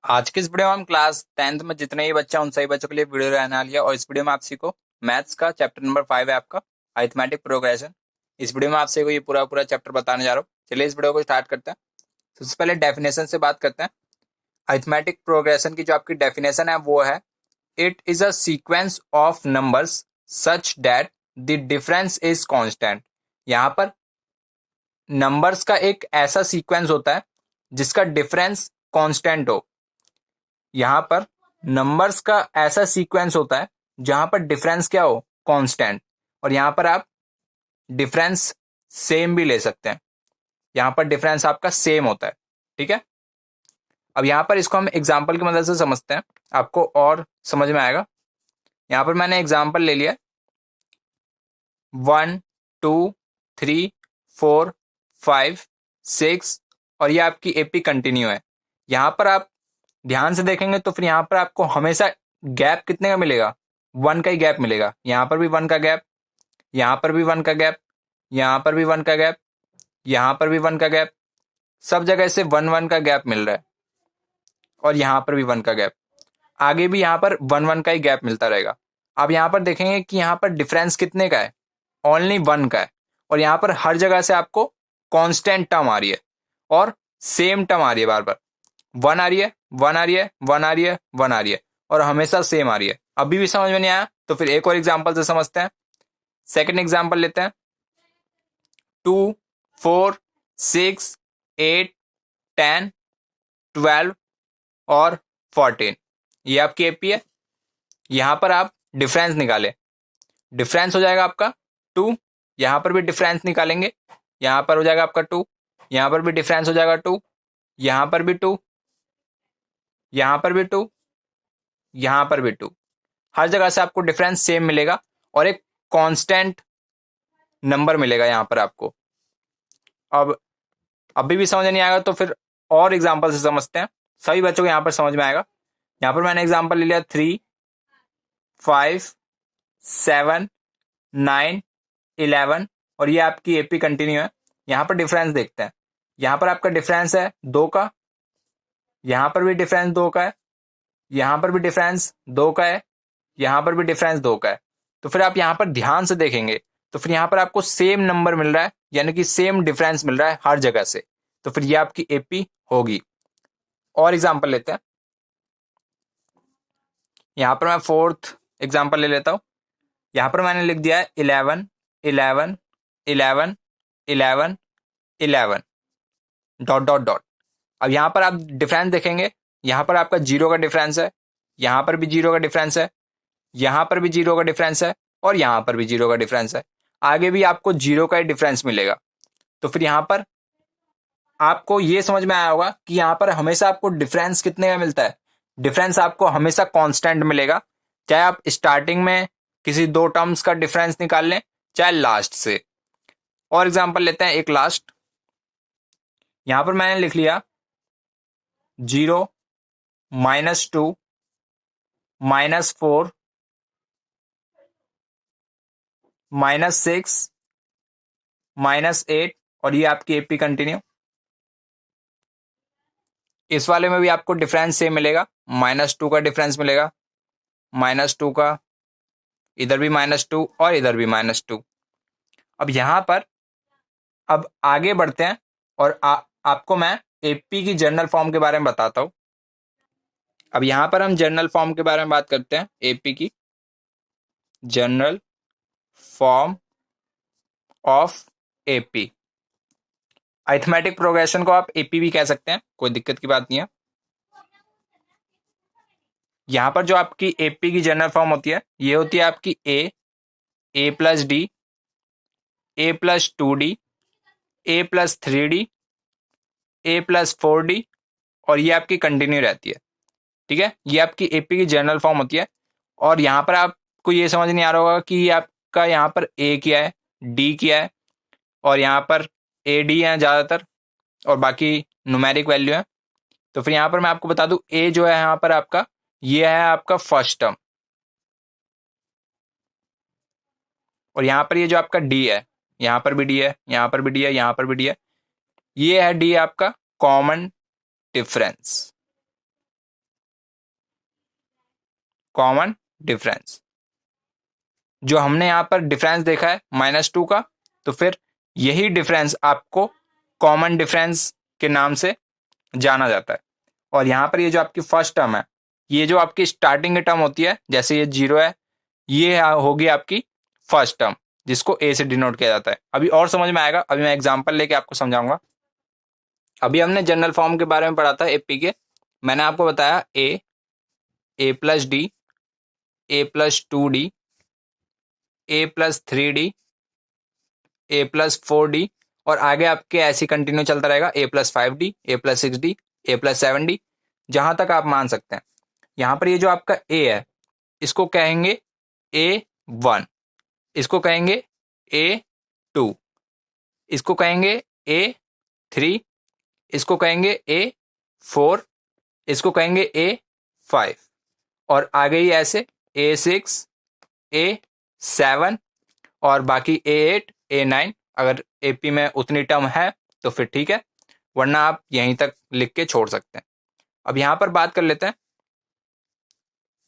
आज की इस वीडियो में हम क्लास 10th में जितने ही बच्चे हैं उन सभी बच्चों के लिए वीडियो रहने वाली है। और इस वीडियो में आप सीखो मैथ्स का चैप्टर नंबर 5 है आपका अरिथमेटिक प्रोग्रेशन। इस वीडियो में आपसे ये पूरा पूरा चैप्टर बताने जा रहा हूँ। चलिए इस वीडियो को स्टार्ट करते हैं। सबसे पहले डेफिनेशन से बात करते हैं। अरिथमेटिक प्रोग्रेशन की जो आपकी डेफिनेशन है वो है, it is a sequence of numbers such that the difference is constant. यहाँ पर नंबर्स का एक ऐसा सीक्वेंस होता है जिसका डिफरेंस कांस्टेंट हो। यहाँ पर नंबर्स का ऐसा सीक्वेंस होता है जहां पर डिफरेंस क्या हो, कांस्टेंट। और यहां पर आप डिफरेंस सेम भी ले सकते हैं। यहां पर डिफरेंस आपका सेम होता है। ठीक है, अब यहां पर इसको हम एग्जांपल की मदद से समझते हैं, आपको और समझ में आएगा। यहां पर मैंने एग्जांपल ले लिया 1 2 3 4 5 6 और ये आपकी एपी कंटिन्यू है। यहां पर आप ध्यान से देखेंगे तो फिर यहां पर आपको हमेशा गैप कितने का मिलेगा, 1 का ही गैप मिलेगा। यहां पर भी 1 का गैप, यहां पर भी 1 का गैप, यहां पर भी 1 का गैप, यहां पर भी 1 का गैप, सब जगह से 1 1 का गैप मिल रहा है। और यहां पर भी 1 का गैप, आगे भी यहां पर 1 1 का ही गैप मिलता रहेगा। आप यहां पर देखेंगे कि यहां पर डिफरेंस कितने का है, ओनली 1 का है। और यहां पर हर जगह से आपको कांस्टेंट टर्म आ रही है और सेम टर्म आ रही है। बार बार 1 आ रही है, 1 आ रही है, 1 आ रही है, 1 आ रही है और हमेशा सेम आ रही है। अभी भी समझ में नहीं आया तो फिर एक और एग्जांपल से समझते हैं। सेकंड एग्जांपल लेते हैं 2 4 6 8 10 12 और 14। ये आपकी एपी है। यहां पर आप डिफरेंस निकालें, डिफरेंस हो जाएगा आपका 2। यहां पर भी डिफरेंस निकालेंगे, यहां पर हो जाएगा आपका 2, यहां पर भी डिफरेंस हो जाएगा 2, यहां पर भी 2, यहां पर भी 2, यहां पर भी 2। हर जगह से आपको डिफरेंस सेम मिलेगा और एक कांस्टेंट नंबर मिलेगा यहां पर आपको। अब अभी भी समझ नहीं आएगा तो फिर और एग्जांपल से समझते हैं, सभी बच्चों को यहां पर समझ में आएगा। यहां पर मैंने एग्जांपल ले लिया 3 5 7 9 11 और ये आपकी एपी कंटिन्यू है। यहां पर डिफरेंस देखते हैं, यहां पर आपका डिफरेंस है 2 का, यहां पर भी डिफरेंस 2 का है, यहां पर भी डिफरेंस 2 का है, यहां पर भी डिफरेंस 2 का है। तो फिर आप यहां पर ध्यान से देखेंगे तो फिर यहां पर आपको सेम नंबर मिल रहा है, यानी कि सेम डिफरेंस मिल रहा है हर जगह से। तो फिर ये आपकी एपी होगी। और एग्जांपल लेते हैं। यहां पर मैं फोर्थ एग्जांपल ले लेता हूं। यहां पर मैंने लिख दिया है 11 11 11 11 11 डॉट डॉट डॉट। अब यहां पर आप डिफरेंस देखेंगे, यहां पर आपका 0 का डिफरेंस है, यहां पर भी 0 का डिफरेंस है, यहां पर भी 0 का डिफरेंस है और यहां पर भी 0 का डिफरेंस है। आगे भी आपको 0 का ही डिफरेंस मिलेगा। तो फिर यहां पर आपको ये समझ में आया होगा कि यहां पर हमेशा आपको डिफरेंस कितने का मिलता है, डिफरेंस आपको हमेशा कांस्टेंट मिलेगा। चाहे आप स्टार्टिंग में किसी दो टर्म्स का डिफरेंस निकाल लें, चाहे लास्ट से। और एग्जांपल लेते हैं एक लास्ट। यहां पर मैंने लिख लिया 0 -2 -4 -6 -8 और ये आपकी एपी कंटिन्यू। इस वाले में भी आपको डिफरेंस सेम मिलेगा, -2 का डिफरेंस मिलेगा, -2 का, इधर भी -2 और इधर भी -2। अब यहां पर अब आगे बढ़ते हैं और आपको मैं एपी की जनरल फॉर्म के बारे में बताता हूं। अब यहां पर हम जनरल फॉर्म के बारे में बात करते हैं, एपी की general form of AP. Arithmetic progression को आप एपी भी कह सकते हैं, कोई दिक्कत की बात नहीं है। यहां पर जो आपकी एपी की जनरल फॉर्म होती है ये होती है आपकी ए plus D, A+2D, A+3D, A+4D और ये आपकी कंटिन्यू रहती है। ठीक है, ये आपकी एपी की जनरल फॉर्म होती है। और यहां पर आपको ये समझ नहीं आ रहा होगा कि ये आपका यहाँ पर ए क्या है, डी क्या है और यहाँ पर ए डी है ज़्यादातर और बाकी न्यूमेरिक वैल्यू है। तो फिर यहाँ पर मैं आपको बता दूं, ए जो है यहाँ पर आपका, ये है आपका फर्स्ट टर्म और यहाँ पर ये जो आपका डी है, यहाँ पर भी डी है, यहाँ पर भी डी है, यहाँ पर भी डी है, ये है डी आपका कॉमन डिफरेंस। Common difference. जो हमने यहाँ पर डिफरेंस देखा है -2 का, तो फिर यही डिफरेंस आपको कॉमन डिफरेंस के नाम से जाना जाता है। और यहाँ पर ये जो आपकी फर्स्ट टर्म है, ये जो आपकी स्टार्टिंग की टर्म होती है, जैसे ये 0 है, ये होगी आपकी फर्स्ट टर्म, जिसको ए से डिनोट किया जाता है। अभी और समझ में आएगा, अभी मैं एग्जांपल लेके आपको समझाऊंगा। अभी हमने जनरल फॉर्म के बारे में पढ़ा था एपी के। मैंने आपको बताया ए प्लस डी, ए प्लस 2d, ए प्लस 3d, ए प्लस 4d, और आगे आपके ऐसे कंटिन्यू चलता रहेगा, ए प्लस 5d, ए प्लस 6d, ए प्लस 7d, जहां तक आप मान सकते हैं। यहां पर ये जो आपका ए है, इसको कहेंगे A1, इसको कहेंगे A2, इसको कहेंगे A3, इसको कहेंगे A4, इसको कहेंगे A5, और आगे ही ऐसे A6, A7, और बाकी A8, A9। अगर एपी में उतनी टर्म है तो फिर ठीक है, वरना आप यहीं तक लिख के छोड़ सकते हैं। अब यहां पर बात कर लेते हैं,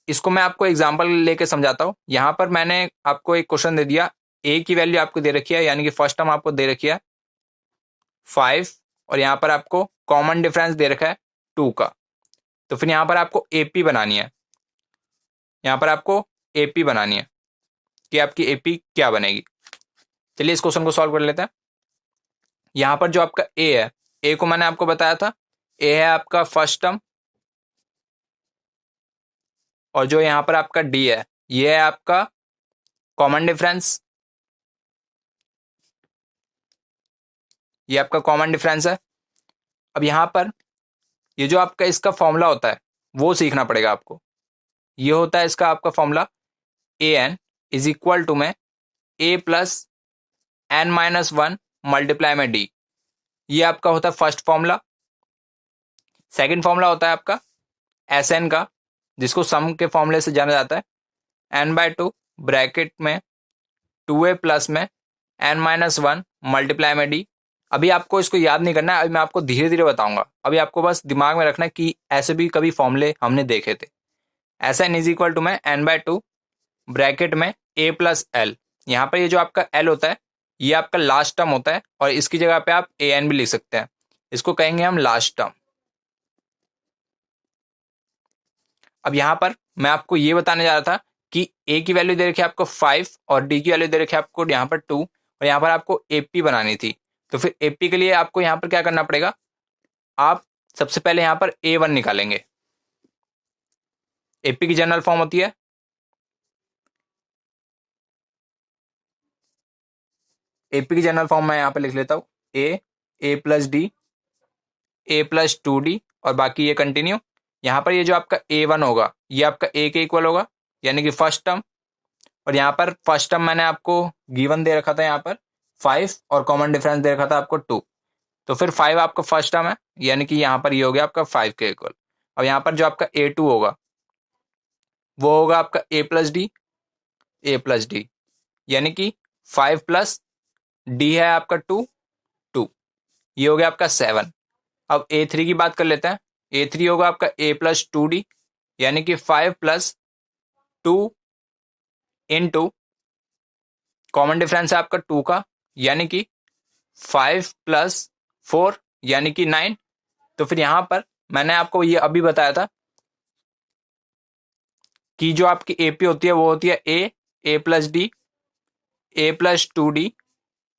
इसको मैं आपको एग्जांपल लेके समझाता हूं। यहां पर मैंने आपको एक क्वेश्चन दे दिया, ए की वैल्यू आपको दे रखी है, यानी कि फर्स्ट टर्म आपको दे रखी है 5, और यहां पर आपको कॉमन डिफरेंस दे रखा है 2 का। तो फिर यहां पर आपको एपी बनानी है, यहां पर आपको एपी बनानी है कि आपकी एपी क्या बनेगी। चलिए इस क्वेश्चन को सॉल्व कर लेते हैं। यहां पर जो आपका ए है, ए को मैंने आपको बताया था, ए है आपका फर्स्ट टर्म, और जो यहां पर आपका डी है, ये है आपका कॉमन डिफरेंस, ये आपका कॉमन डिफरेंस है। अब यहां पर ये जो आपका इसका फॉर्मूला होता है वो सीखना पड़ेगा आपको। ये होता है इसका आपका formula, A N is equal to में ए प्लस n-1 मल्टीप्लाई में डी। ये आपका होता है फर्स्ट फॉर्मूला। सेकंड फॉर्मूला होता है आपका एस एन का, जिसको सम के फॉर्मूले से जाना जाता है, n/2 ब्रैकेट में 2a प्लस में n-1 मल्टीप्लाई में डी। अभी आपको इसको याद नहीं करना है, अभी मैं आपको धीरे धीरे बताऊंगा। अभी आपको बस दिमाग में रखना है कि ऐसे भी कभी फॉर्मूले हमने देखे थे। S N is equal to में n/2 ब्रैकेट में a प्लस एल। यहाँ पर ये जो आपका एल होता है, ये आपका लास्ट टर्म होता है, और इसकी जगह पे आप ए एन भी लिख सकते हैं, इसको कहेंगे हम लास्ट टर्म। अब यहां पर मैं आपको ये बताने जा रहा था कि ए की वैल्यू दे रखी है आपको 5, और डी की वैल्यू दे रखी है आपको यहाँ पर 2, और यहाँ पर आपको एपी बनानी थी। तो फिर एपी के लिए आपको यहाँ पर क्या करना पड़ेगा, आप सबसे पहले यहाँ पर A1 निकालेंगे। एपी की जनरल फॉर्म होती है, एपी की जनरल फॉर्म मैं यहाँ पर लिख लेता हूँ, ए प्लस डी, ए प्लस 2d, और बाकी ये कंटिन्यू। यहाँ पर ये जो आपका A1 होगा, ये आपका ए के इक्वल होगा, यानी कि फर्स्ट टर्म। और यहाँ पर फर्स्ट टर्म मैंने आपको गिवन दे रखा था यहाँ पर 5, और कॉमन डिफरेंस दे रखा था आपको 2। तो फिर 5 आपका फर्स्ट टर्म है, यानी कि यहाँ पर ये हो गया आपका 5 के इक्वल। अब यहाँ पर जो आपका A2 होगा, वो होगा आपका ए प्लस डी, यानी कि 5 प्लस डी है आपका 2, ये हो गया आपका 7। अब A3 की बात कर लेते हैं। A3 होगा आपका a प्लस 2d, यानी कि 5 प्लस 2 इंटू कॉमन डिफरेंस है आपका 2 का, यानी कि 5 प्लस 4, यानी कि 9। तो फिर यहां पर मैंने आपको ये अभी बताया था कि जो आपकी एपी होती है वो होती है ए प्लस डी, ए प्लस 2d,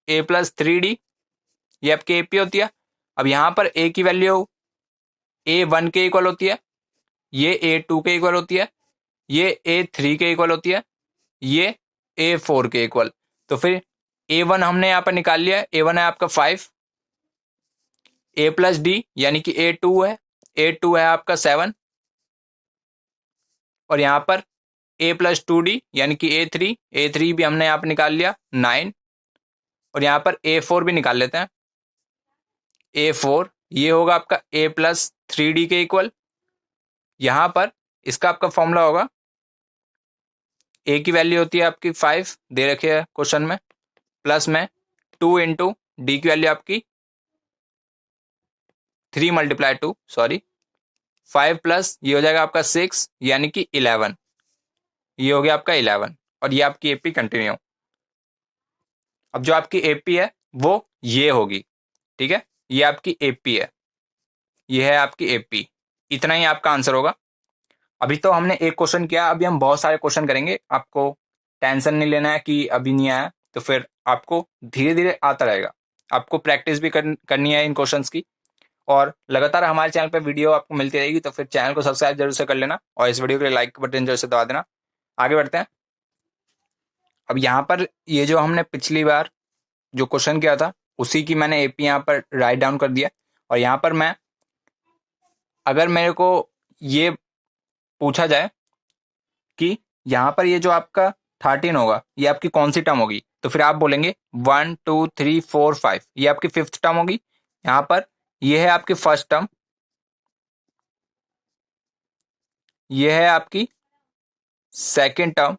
ए प्लस 3d, ये आपकी एपी होती है। अब यहां पर ए की वैल्यू A1 के इक्वल होती है, ये A2 के इक्वल होती है, ये A3 के इक्वल होती है, ये A4 के इक्वल। तो फिर A1 हमने यहाँ पर निकाल लिया, A1 है आपका 5, A प्लस डी यानी कि A2 है, A2 है आपका 7, और यहाँ पर A प्लस 2d यानी कि A3 भी हमने यहाँ पर निकाल लिया 9, और यहाँ पर A4 भी निकाल लेते हैं। A4 ये होगा आपका A प्लस 3d के इक्वल। यहाँ पर इसका आपका फॉर्मूला होगा, ए की वैल्यू होती है आपकी 5 दे रखी है क्वेश्चन में, प्लस में 2 इंटू डी की वैल्यू आपकी 3 मल्टीप्लाई 2, सॉरी 5 प्लस ये हो जाएगा आपका 6, यानी कि 11। ये हो गया आपका 11 और ये आपकी एपी कंटिन्यू। अब जो आपकी एपी है वो ये होगी, ठीक है, ये आपकी एपी है, ये है आपकी एपी। इतना ही आपका आंसर होगा। अभी तो हमने एक क्वेश्चन किया, अभी हम बहुत सारे क्वेश्चन करेंगे। आपको टेंशन नहीं लेना है कि अभी नहीं आया, तो फिर आपको धीरे धीरे आता रहेगा। आपको प्रैक्टिस भी करनी है इन क्वेश्चंस की, और लगातार हमारे चैनल पे वीडियो आपको मिलती रहेगी। तो फिर चैनल को सब्सक्राइब जरूर से कर लेना और इस वीडियो के लिए लाइक बटन जरूर से दबा देना। आगे बढ़ते हैं। अब यहाँ पर ये जो हमने पिछली बार जो क्वेश्चन किया था उसी की मैंने एपी यहाँ पर राइट डाउन कर दिया। और यहाँ पर मैं, अगर मेरे को ये पूछा जाए कि यहाँ पर ये जो आपका 13 होगा ये आपकी कौन सी टर्म होगी, तो फिर आप बोलेंगे 1 2 3 4 5, ये आपकी फिफ्थ टर्म होगी। यहाँ पर ये है आपकी फर्स्ट टर्म, ये है आपकी सेकेंड टर्म,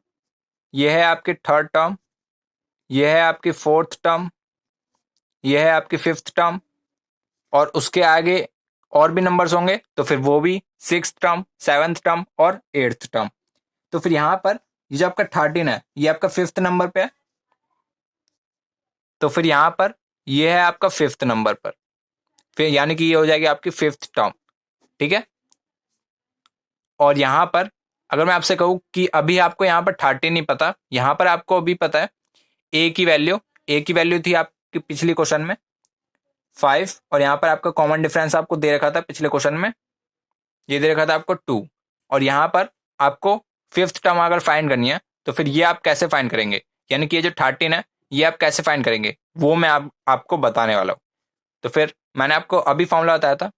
ये है आपकी थर्ड टर्म, ये है आपकी फोर्थ टर्म, ये है आपकी फिफ्थ टर्म, और उसके आगे और भी नंबर्स होंगे तो फिर वो भी सिक्स टर्म, सेवंथ टर्म और एट्थ टर्म। तो फिर यहाँ पर ये जो आपका 13 है ये आपका फिफ्थ नंबर पे है, तो फिर यहाँ पर ये है आपका फिफ्थ नंबर पर, फिर यानी कि ये हो जाएगी आपकी फिफ्थ टर्म, ठीक है। और यहाँ पर अगर मैं आपसे कहूँ कि अभी आपको यहाँ पर 13 नहीं पता, यहाँ पर आपको अभी पता है ए की वैल्यू, ए की वैल्यू थी आपकी पिछली क्वेश्चन में 5, और यहाँ पर आपका कॉमन डिफरेंस आपको दे रखा था पिछले क्वेश्चन में, ये दे रखा था आपको 2। और यहाँ पर आपको फिफ्थ टर्म अगर फाइंड करनी है तो फिर ये आप कैसे फाइंड करेंगे, यानी कि ये जो 13 है ये आप कैसे फाइंड करेंगे वो मैं आपको बताने वाला हूँ। तो फिर मैंने आपको अभी फॉर्मूला बताया था,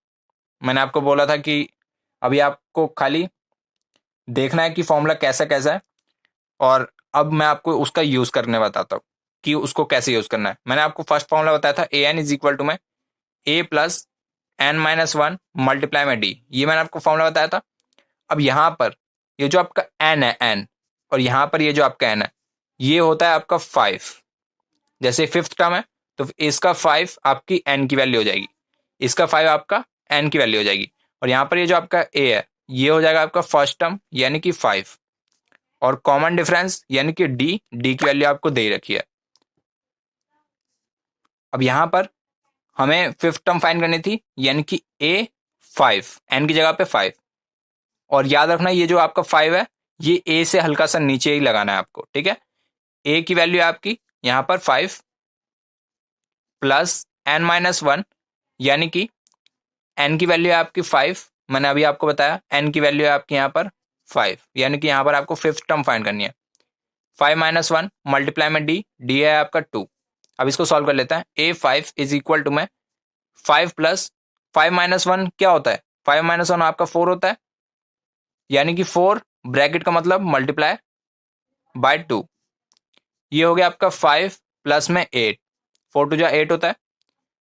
मैंने आपको बोला था कि अभी आपको खाली देखना है कि फॉर्मूला कैसा कैसा है, और अब मैं आपको उसका यूज करने बताता हूँ कि उसको कैसे यूज करना है। मैंने आपको फर्स्ट फॉर्मूला बताया था A N is equal to में A plus N minus one multiply में डी, ये मैंने आपको फॉर्मूला बताया था। अब यहाँ पर ये जो आपका एन है एन, और यहाँ पर ये जो आपका एन है ये होता है आपका 5। जैसे फिफ्थ टर्म है तो इसका 5 आपकी एन की वैल्यू हो जाएगी, इसका 5 आपका एन की वैल्यू हो जाएगी। और यहाँ पर ये जो आपका ए है ये हो जाएगा आपका फर्स्ट टर्म यानी कि 5, और कॉमन डिफरेंस यानी कि डी, डी की वैल्यू आपको दे ही रखी है। अब यहाँ पर हमें फिफ्थ टर्म फाइंड करनी थी यानी कि ए 5, एन की जगह पे 5, और याद रखना ये जो आपका 5 है ये ए से हल्का सा नीचे ही लगाना है आपको, ठीक है। ए की वैल्यू है आपकी यहाँ पर 5 प्लस एन माइनस वन, यानी कि एन की वैल्यू है आपकी 5, मैंने अभी आपको बताया एन की वैल्यू है आपकी यहाँ पर 5, यानी कि यहाँ पर आपको फिफ्थ टर्म फाइंड करनी है। 5 माइनस वन मल्टीप्लाई में डी, डी है आपका 2। अब इसको सॉल्व कर लेते हैं। ए 5 इज इक्वल टू में 5 प्लस 5 माइनस वन क्या होता है, 5 माइनस वन आपका 4 होता है, यानी कि 4 ब्रैकेट का मतलब मल्टीप्लाई बाय 2, ये हो गया आपका 5 प्लस में 8, 4 टू जा 8 होता है।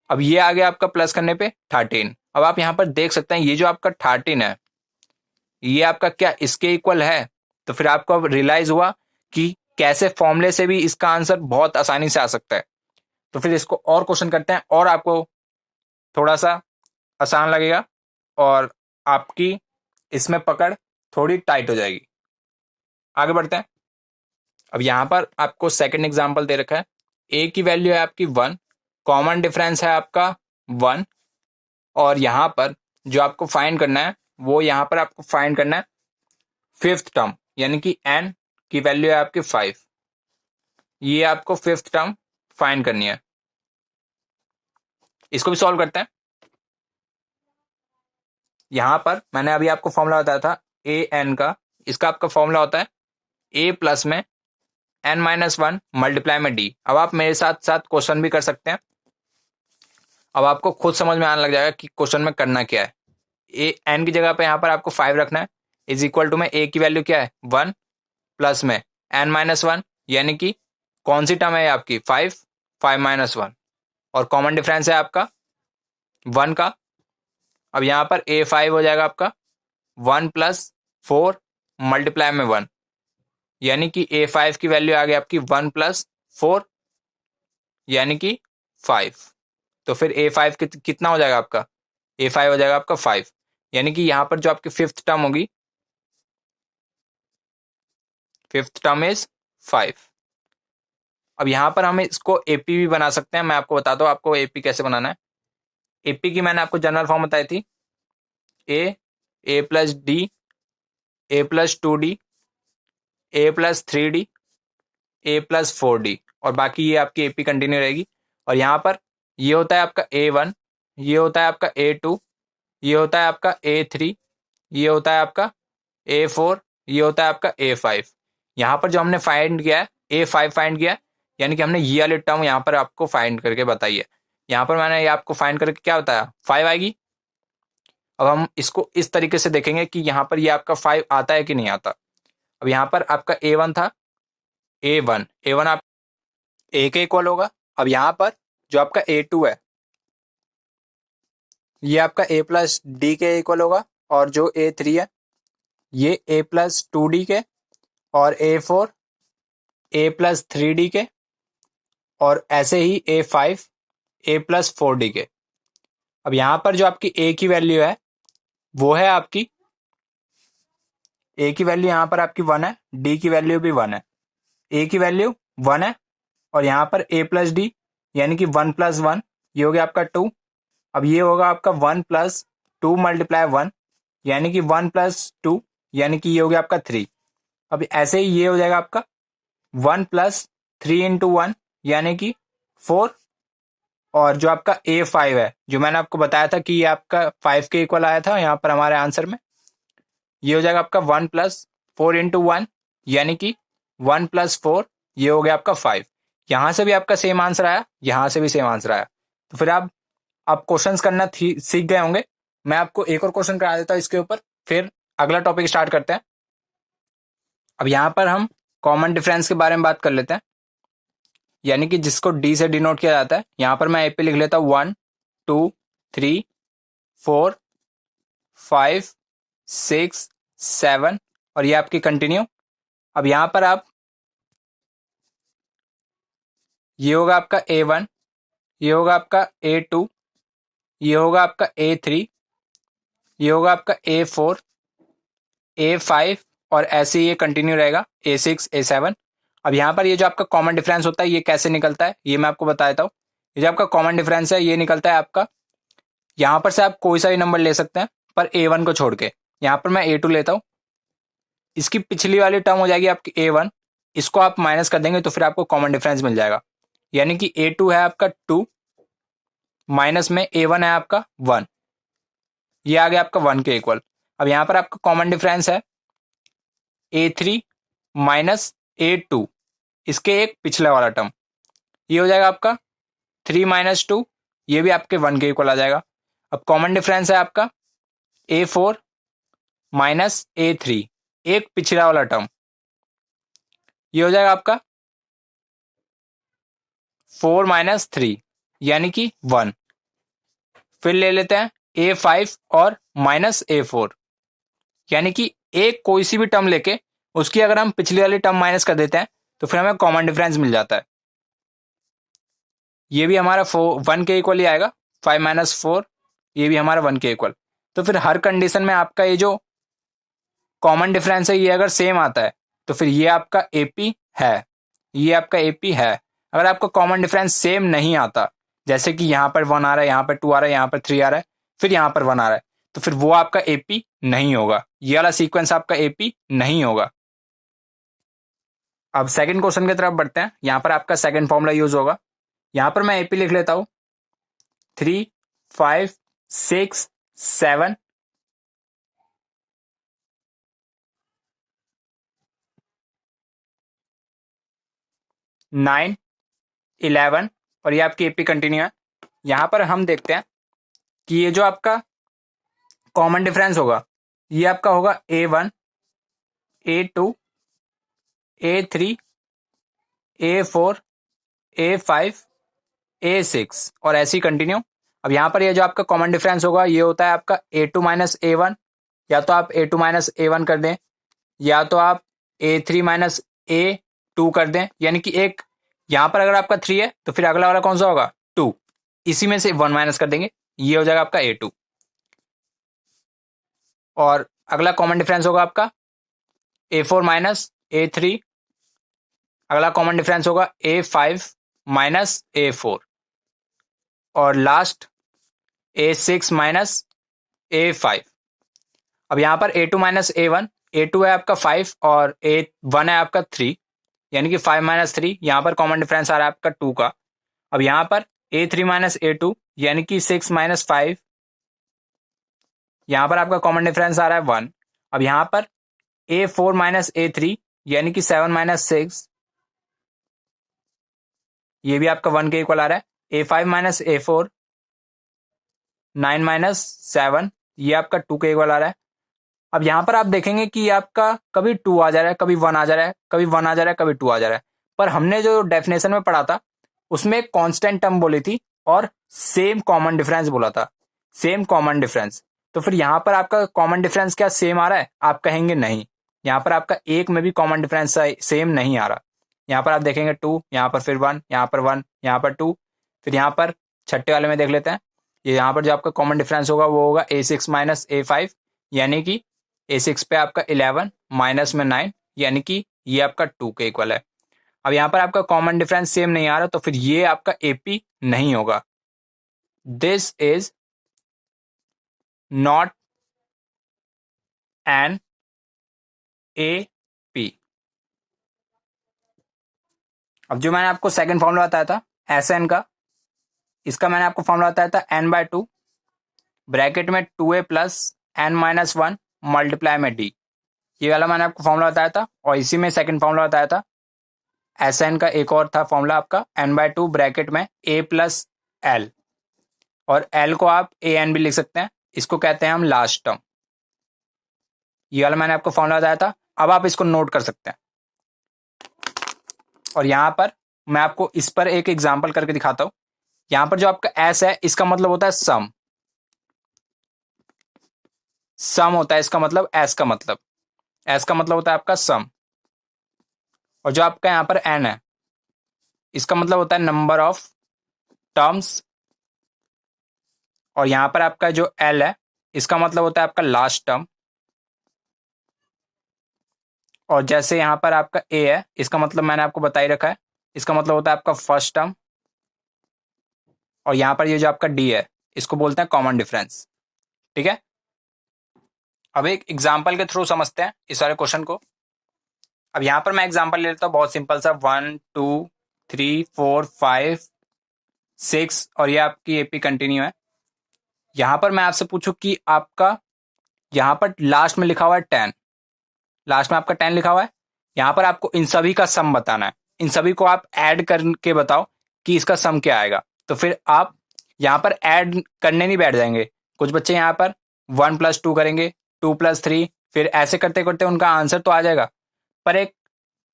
अब ये आ गया आपका प्लस करने पे 13। अब आप यहाँ पर देख सकते हैं ये जो आपका 13 है ये आपका क्या इसके इक्वल है, तो फिर आपको अब रियलाइज हुआ कि कैसे फॉर्मूले से भी इसका आंसर बहुत आसानी से आ सकता है। तो फिर इसको और क्वेश्चन करते हैं और आपको थोड़ा सा आसान लगेगा, और आपकी इसमें पकड़ थोड़ी टाइट हो जाएगी। आगे बढ़ते हैं। अब यहां पर आपको सेकंड एग्जांपल दे रखा है, ए की वैल्यू है आपकी 1, कॉमन डिफरेंस है आपका 1, और यहां पर जो आपको फाइंड करना है वो यहां पर आपको फाइंड करना है फिफ्थ टर्म, यानी कि एन की वैल्यू है आपकी 5, ये आपको फिफ्थ टर्म फाइंड करनी है। इसको भी सॉल्व करते हैं। यहां पर मैंने अभी आपको फॉर्मूला बताया था ए एन का, इसका आपका फॉर्मूला होता है ए प्लस में एन माइनस वन मल्टीप्लाई में डी। अब आप मेरे साथ साथ क्वेश्चन भी कर सकते हैं, अब आपको खुद समझ में आने लग जाएगा कि क्वेश्चन में करना क्या है। ए एन की जगह पे यहाँ पर आपको 5 रखना है, इज इक्वल टू में ए की वैल्यू क्या है 1 प्लस में एन माइनस वन, यानी कि कौन सी टर्म है आपकी 5, 5 माइनस वन, और कॉमन डिफरेंस है आपका 1 का। अब यहाँ पर ए 5 हो जाएगा आपका 1 प्लस 4 मल्टीप्लाई में 1, यानी कि ए 5 की वैल्यू आ गई आपकी 1 प्लस 4 यानी कि 5। तो फिर ए 5 कितना हो जाएगा आपका, ए 5 हो जाएगा आपका 5, यानी कि यहाँ पर जो आपकी फिफ्थ टर्म होगी फिफ्थ टर्म इज 5। अब यहाँ पर हम इसको एपी भी बना सकते हैं। मैं आपको बताता हूँ आपको एपी कैसे बनाना है। एपी की मैंने आपको जनरल फॉर्म बताई थी, ए प्लस डी, ए प्लस 2d, ए प्लस 3d, ए प्लस 4d, और बाकी ये आपकी एपी कंटिन्यू रहेगी। और यहाँ पर ये होता है आपका A1, ये होता है आपका A2, ये होता है आपका A3, ये होता है आपका A4, ये होता है आपका A5। यहाँ पर जो हमने फाइंड किया है A5 फाइंड किया है, यानी कि हमने ये वाली टर्म यहाँ पर आपको फाइंड करके बताई है। यहाँ पर मैंने ये आपको फाइंड करके क्या बताया, 5 आएगी। अब हम इसको इस तरीके से देखेंगे कि यहाँ पर ये आपका 5 आता है कि नहीं आता। अब यहाँ पर आपका A1 था, A1 आप A के इक्वल होगा। अब यहाँ पर जो आपका A2 है ये आपका A प्लस डी के इक्वल होगा, और जो A3 है ये A प्लस 2d के, और A4 A प्लस 3d के, और ऐसे ही A5 A प्लस 4d के। अब यहाँ पर जो आपकी A की वैल्यू है वो है आपकी, A की वैल्यू यहाँ पर आपकी 1 है, D की वैल्यू भी 1 है। A की वैल्यू 1 है, और यहाँ पर A प्लस डी यानी कि 1 प्लस 1, ये हो गया आपका 2। अब ये होगा आपका 1 प्लस 2 मल्टीप्लाई 1 यानी कि 1 प्लस 2, यानी कि ये हो गया आपका 3। अब ऐसे ही ये हो जाएगा आपका 1 प्लस 3 इंटू 1 यानी कि 4। और जो आपका A5 है, जो मैंने आपको बताया था कि ये आपका 5 के इक्वल आया था यहाँ पर हमारे आंसर में, ये हो जाएगा आपका 1 प्लस 4 इंटू 1 यानी कि 1 प्लस 4, ये हो गया आपका 5। यहाँ से भी आपका सेम आंसर आया, यहाँ से भी सेम आंसर आया। तो फिर आप क्वेश्चंस करना सीख गए होंगे। मैं आपको एक और क्वेश्चन करा देता हूँ इसके ऊपर, फिर अगला टॉपिक स्टार्ट करते हैं। अब यहाँ पर हम कॉमन डिफरेंस के बारे में बात कर लेते हैं, यानी कि जिसको डी से डिनोट किया जाता है। यहाँ पर मैं ए पे लिख लेता हूँ 1 2 3 4 5 6 7, और ये आपकी कंटिन्यू। अब यहाँ पर आप, ये होगा आपका A1, ये होगा आपका A2, ये होगा आपका A3, ये होगा आपका A4, A5, और ऐसे ही ये कंटिन्यू रहेगा A6 A7। अब यहाँ पर ये जो आपका कॉमन डिफरेंस होता है ये कैसे निकलता है ये मैं आपको बता देता हूँ। ये जो आपका कॉमन डिफरेंस है ये निकलता है आपका, यहाँ पर से आप कोई सा भी नंबर ले सकते हैं पर A1 को छोड़ के। यहाँ पर मैं A2 लेता हूँ, इसकी पिछली वाली टर्म हो जाएगी आपकी A1, इसको आप माइनस कर देंगे तो फिर आपको कॉमन डिफरेंस मिल जाएगा। यानी कि A2 है आपका 2, माइनस में A1 है आपका 1, ये आ गया आपका 1 के इक्वल। अब यहाँ पर आपका कॉमन डिफरेंस है A3 माइनस A2, इसके एक पिछला वाला टर्म, ये हो जाएगा आपका 3 माइनस 2, ये भी आपके 1 के इक्वल आ जाएगा। अब कॉमन डिफरेंस है आपका A4 माइनस A3, एक पिछला वाला टर्म, ये हो जाएगा आपका 4 माइनस 3 यानी कि 1। फिर ले लेते हैं A5 और माइनस A4, यानी कि एक कोई सी भी टर्म लेके उसकी अगर हम पिछली वाली टर्म माइनस कर देते हैं तो फिर हमें कॉमन डिफरेंस मिल जाता है। ये भी हमारा 1 के इक्वल ही आएगा, 5 माइनस 4, ये भी हमारा 1 के इक्वल। तो फिर हर कंडीशन में आपका ये जो कॉमन डिफरेंस है ये अगर सेम आता है तो फिर ये आपका एपी है, ये आपका एपी है। अगर आपका कॉमन डिफरेंस सेम नहीं आता, जैसे कि यहाँ पर 1 आ रहा है, यहाँ पर 2 आ रहा है, यहाँ पर 3 आ रहा है, फिर यहाँ पर 1 आ रहा है, तो फिर वो आपका एपी नहीं होगा, ये वाला सीक्वेंस आपका एपी नहीं होगा। अब सेकंड क्वेश्चन की तरफ बढ़ते हैं। यहाँ पर आपका सेकंड फॉर्मूला यूज होगा। यहाँ पर मैं एपी लिख लेता हूँ 3 5 6 7 9 11, और ये आपकी एपी कंटिन्यू है। यहाँ पर हम देखते हैं कि ये जो आपका कॉमन डिफरेंस होगा ये आपका होगा A1 A2 A3 A4 A5 A6, और ऐसे ही कंटिन्यू। अब यहाँ पर ये जो आपका कॉमन डिफरेंस होगा ये होता है आपका A2 माइनस A1, या तो आप A2 माइनस A1 कर दें, या तो आप A3 माइनस A2 कर दें, यानी कि एक यहाँ पर अगर आपका 3 है तो फिर अगला वाला कौन सा होगा 2, इसी में से 1 माइनस कर देंगे, ये हो जाएगा आपका A2। और अगला कॉमन डिफरेंस होगा आपका A4 माइनस A3, अगला कॉमन डिफरेंस होगा A5 माइनस A4, और लास्ट A6 माइनस A5। अब यहां पर A2 माइनस A1, A2 है आपका 5 और A1 है आपका 3, यानी कि 5 माइनस 3, यहां पर कॉमन डिफरेंस आ रहा है आपका 2 का। अब यहां पर A3 माइनस A2 यानी कि 6 माइनस 5, यहां पर आपका कॉमन डिफरेंस आ रहा है 1। अब यहां पर A4 माइनस A3 यानी कि 7 माइनस 6, ये भी आपका 1 के इक्वल आ रहा है। A5 माइनस A4 9 माइनस 7, ये आपका 2 के इक्वल आ रहा है। अब यहां पर आप देखेंगे कि आपका कभी 2 आ जा रहा है, कभी 1 आ जा रहा है, कभी 1 आ जा रहा है, कभी 2 आ जा रहा है, पर हमने जो डेफिनेशन में पढ़ा था उसमें कांस्टेंट टर्म बोली थी और सेम कॉमन डिफरेंस बोला था, सेम कॉमन डिफरेंस। तो फिर यहां पर आपका कॉमन डिफरेंस क्या सेम आ रहा है? आप कहेंगे नहीं, यहां पर आपका एक में भी कॉमन डिफरेंस सेम नहीं आ रहा। यहां पर आप देखेंगे 2, यहां पर फिर 1, यहां पर 1, यहां पर 2, फिर यहां पर छठे वाले में देख लेते हैं। ये यहां पर जो आपका कॉमन डिफरेंस होगा वो होगा A6 माइनस A5, यानी कि A6 पे आपका 11 माइनस में 9, यानी कि ये आपका 2 के इक्वल है। अब यहां पर आपका कॉमन डिफरेंस सेम नहीं आ रहा, तो फिर ये आपका AP नहीं होगा। This is not an AP। अब जो मैंने आपको सेकंड फॉर्मूला बताया था SN का, इसका मैंने आपको फॉर्मूला बताया था n/2 ब्रैकेट में 2a plus n minus 1 multiply में d, ये वाला मैंने आपको फॉर्मूला बताया था। और इसी में सेकंड फॉर्मूला बताया था SN का, एक और था फॉर्मूला आपका n/2 ब्रैकेट में a प्लस l, और l को आप an भी लिख सकते हैं, इसको कहते हैं हम लास्ट टर्म। ये वाला मैंने आपको फॉर्मूला बताया था, अब आप इसको नोट कर सकते हैं। और यहां पर मैं आपको इस पर एक एग्जांपल करके दिखाता हूं। यहां पर जो आपका S है, इसका मतलब होता है सम, सम होता है इसका मतलब, S का मतलब, S का मतलब होता है आपका सम। और जो आपका यहां पर N है, इसका मतलब होता है नंबर ऑफ टर्म्स। और यहां पर आपका जो L है, इसका मतलब होता है आपका लास्ट टर्म। और जैसे यहां पर आपका A है, इसका मतलब मैंने आपको बता ही रखा है, इसका मतलब होता है आपका फर्स्ट टर्म। और यहां पर ये जो आपका D है, इसको बोलते हैं कॉमन डिफरेंस। ठीक है, अब एक एग्जाम्पल के थ्रू समझते हैं इस सारे क्वेश्चन को। अब यहां पर मैं एग्जाम्पल ले लेता हूं, बहुत सिंपल सा, 1 2 3 4 5 6, और ये आपकी AP कंटिन्यू है। यहां पर मैं आपसे पूछूं कि आपका यहां पर लास्ट में लिखा हुआ है 10, लास्ट में आपका 10 लिखा हुआ है, यहां पर आपको इन सभी का सम बताना है। इन सभी को आप ऐड करके बताओ कि इसका सम क्या आएगा। तो फिर आप यहां पर ऐड करने नहीं बैठ जाएंगे, कुछ बच्चे यहां पर 1 प्लस 2 करेंगे, 2 प्लस 3, फिर ऐसे करते करते उनका आंसर तो आ जाएगा, पर एक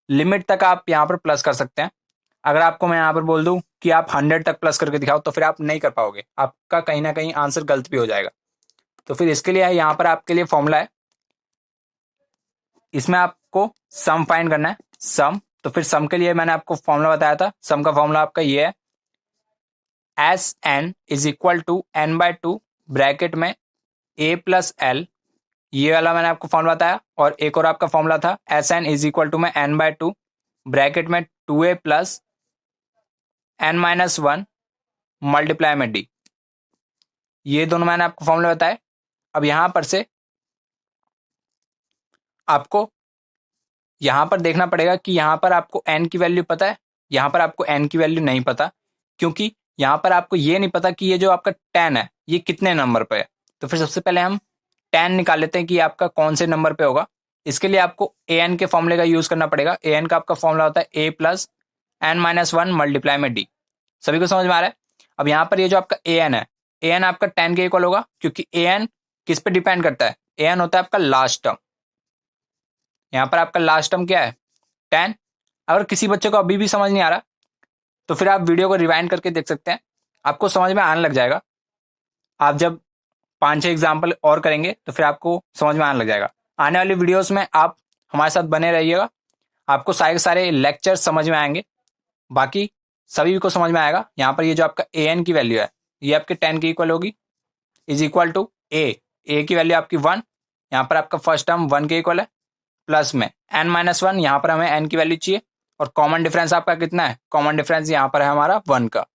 लिमिट तक आप यहां पर प्लस कर सकते हैं। अगर आपको मैं यहां पर बोल दूं कि आप 100 तक प्लस करके दिखाओ, तो फिर आप नहीं कर पाओगे, आपका कहीं ना कहीं आंसर गलत भी हो जाएगा। तो फिर इसके लिए यहां पर आपके लिए फॉर्मूला है, इसमें आपको सम फाइंड करना है, सम। तो फिर सम के लिए मैंने आपको फॉर्मूला बताया था, सम का फॉर्मूला आपका ये है, SN is equal to n/2 bracket में a प्लस l, ये वाला मैंने आपको फॉर्मूला बताया। और एक और आपका फॉर्मूला था SN इज इक्वल टू में n/2 ब्रैकेट में 2a plus n minus 1 multiply में d, ये दोनों मैंने आपको फॉर्मूला बताए। अब यहां पर से आपको यहां पर देखना पड़ेगा कि यहां पर आपको n की वैल्यू पता है, यहां पर आपको n की वैल्यू नहीं पता, क्योंकि यहां पर आपको ये नहीं पता कि ये जो आपका 10 है ये कितने नंबर पे है। तो फिर सबसे पहले हम 10 निकाल लेते हैं कि आपका कौन से नंबर पे होगा। इसके लिए आपको an के फॉर्मूले का यूज करना पड़ेगा। an का आपका फॉर्मूला होता है a plus n minus 1 multiply में d। सभी को समझ में आ रहा है? अब यहां पर ये जो आपका an है, an आपका 10 के इक्वल होगा, क्योंकि an किस पे डिपेंड करता है? an होता है आपका लास्ट टर्म। यहां पर आपका लास्ट टर्म क्या है? 10। अगर किसी बच्चे को अभी भी समझ नहीं आ रहा, तो फिर आप वीडियो को रिवाइंड करके देख सकते हैं, आपको समझ में आने लग जाएगा। आप जब 5-6 एग्जाम्पल और करेंगे तो फिर आपको समझ में आने लग जाएगा। आने वाली वीडियोस में आप हमारे साथ बने रहिएगा, आपको सारे के सारे लेक्चर समझ में आएंगे, बाकी सभी को समझ में आएगा। यहाँ पर ये जो आपका an की वैल्यू है, ये आपके 10 की इक्वल होगी, इज इक्वल टू a की वैल्यू आपकी 1, यहाँ पर आपका फर्स्ट टर्म 1 के इक्वल है, प्लस में n-1, यहाँ पर हमें n की वैल्यू चाहिए, और कॉमन डिफरेंस आपका कितना है, कॉमन डिफरेंस यहाँ पर है हमारा 1 का,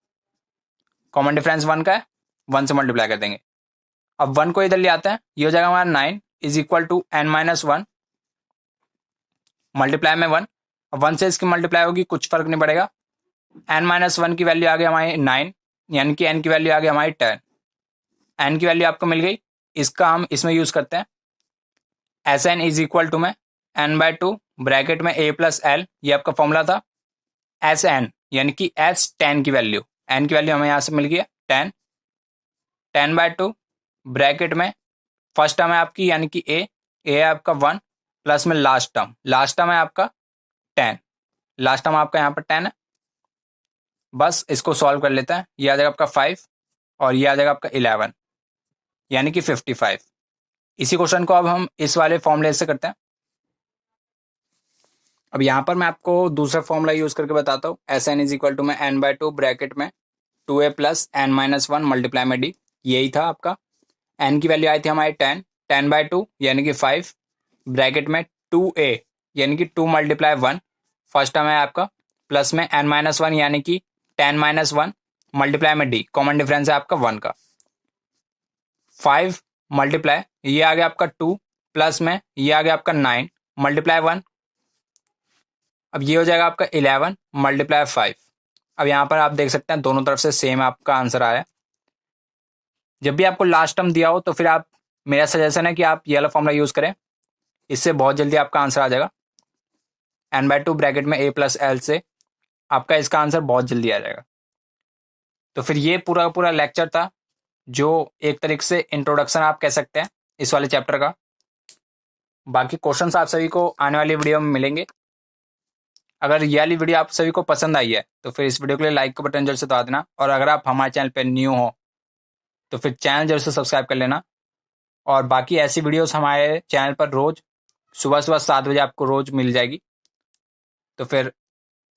कॉमन डिफरेंस 1 का है, 1 से मल्टीप्लाई कर देंगे। अब 1 को इधर ले आते हैं, ये हो जाएगा हमारा 9 is equal to n-1 multiply में 1। अब 1 से इसकी मल्टीप्लाई होगी, कुछ फर्क नहीं पड़ेगा। n-1 की वैल्यू आ गई हमारी 9, यानी कि n की वैल्यू आ गई हमारी 10। n की वैल्यू आपको मिल गई, इसका हम इसमें यूज करते हैं, S N is equal to में n/2 ब्रैकेट में a प्लस एल, ये आपका फॉर्मूला था। एस एन यानी कि एस 10 की वैल्यू, n की वैल्यू हमें यहाँ से मिल गई 10, 10/2 ब्रैकेट में फर्स्ट टर्म है आपकी यानी कि a है आपका 1 प्लस में लास्ट टर्म है आपका 10, लास्ट टर्म आपका यहाँ पर 10 है। बस इसको सॉल्व कर लेते हैं, ये आ जाएगा आपका 5 और ये आ जाएगा आपका 11 यानी कि 55। इसी क्वेश्चन को अब हम इस वाले फॉर्मूले से करते हैं। अब यहाँ पर मैं आपको दूसरा फॉर्मूला यूज करके बताता हूँ, S N is equal to में n/2 ब्रैकेट में 2a प्लस n-1 मल्टीप्लाई में d, यही था आपका। n की वैल्यू आई थी हमारी 10, 10/2 यानी कि 5 ब्रैकेट में 2a यानी कि 2 मल्टीप्लाई 1 फर्स्ट टर्म है आपका, प्लस में n-1 यानी कि 10-1 मल्टीप्लाई में d, कॉमन डिफरेंस है आपका 1 का, 5 मल्टीप्लाई ये आ गया आपका 2 प्लस में ये आ गया आपका 9 मल्टीप्लाई 1, अब ये हो जाएगा आपका 11 मल्टीप्लाई 5। अब यहाँ पर आप देख सकते हैं दोनों तरफ से सेम आपका आंसर आया। जब भी आपको लास्ट टर्म दिया हो तो फिर आप, मेरा सजेशन है कि आप ये वाला फॉर्मूला यूज करें, इससे बहुत जल्दी आपका आंसर आ जाएगा। n/2 ब्रैकेट में a प्लस एल से आपका इसका आंसर बहुत जल्दी आ जाएगा। तो फिर ये पूरा पूरा लेक्चर था, जो एक तरीके से इंट्रोडक्शन आप कह सकते हैं इस वाले चैप्टर का। बाकी क्वेश्चंस आप सभी को आने वाली वीडियो में मिलेंगे। अगर ये वाली वीडियो आप सभी को पसंद आई है तो फिर इस वीडियो के लिए लाइक का बटन जरूर से दबा देना, और अगर आप हमारे चैनल पर न्यू हो तो फिर चैनल जरूर से सब्सक्राइब कर लेना। और बाकी ऐसी वीडियोस हमारे चैनल पर रोज सुबह सुबह 7 बजे आपको रोज मिल जाएगी, तो फिर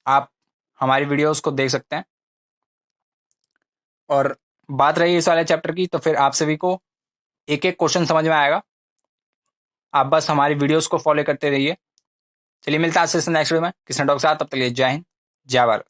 आप हमारी वीडियोस को देख सकते हैं। और बात रही इस वाले चैप्टर की, तो फिर आप सभी को एक एक क्वेश्चन समझ में आएगा, आप बस हमारी वीडियोस को फॉलो करते रहिए। चलिए मिलता है आपसे नेक्स्ट वीडियो में किसी टॉपिक के साथ, तब तक के लिए जय हिंद जय भारत।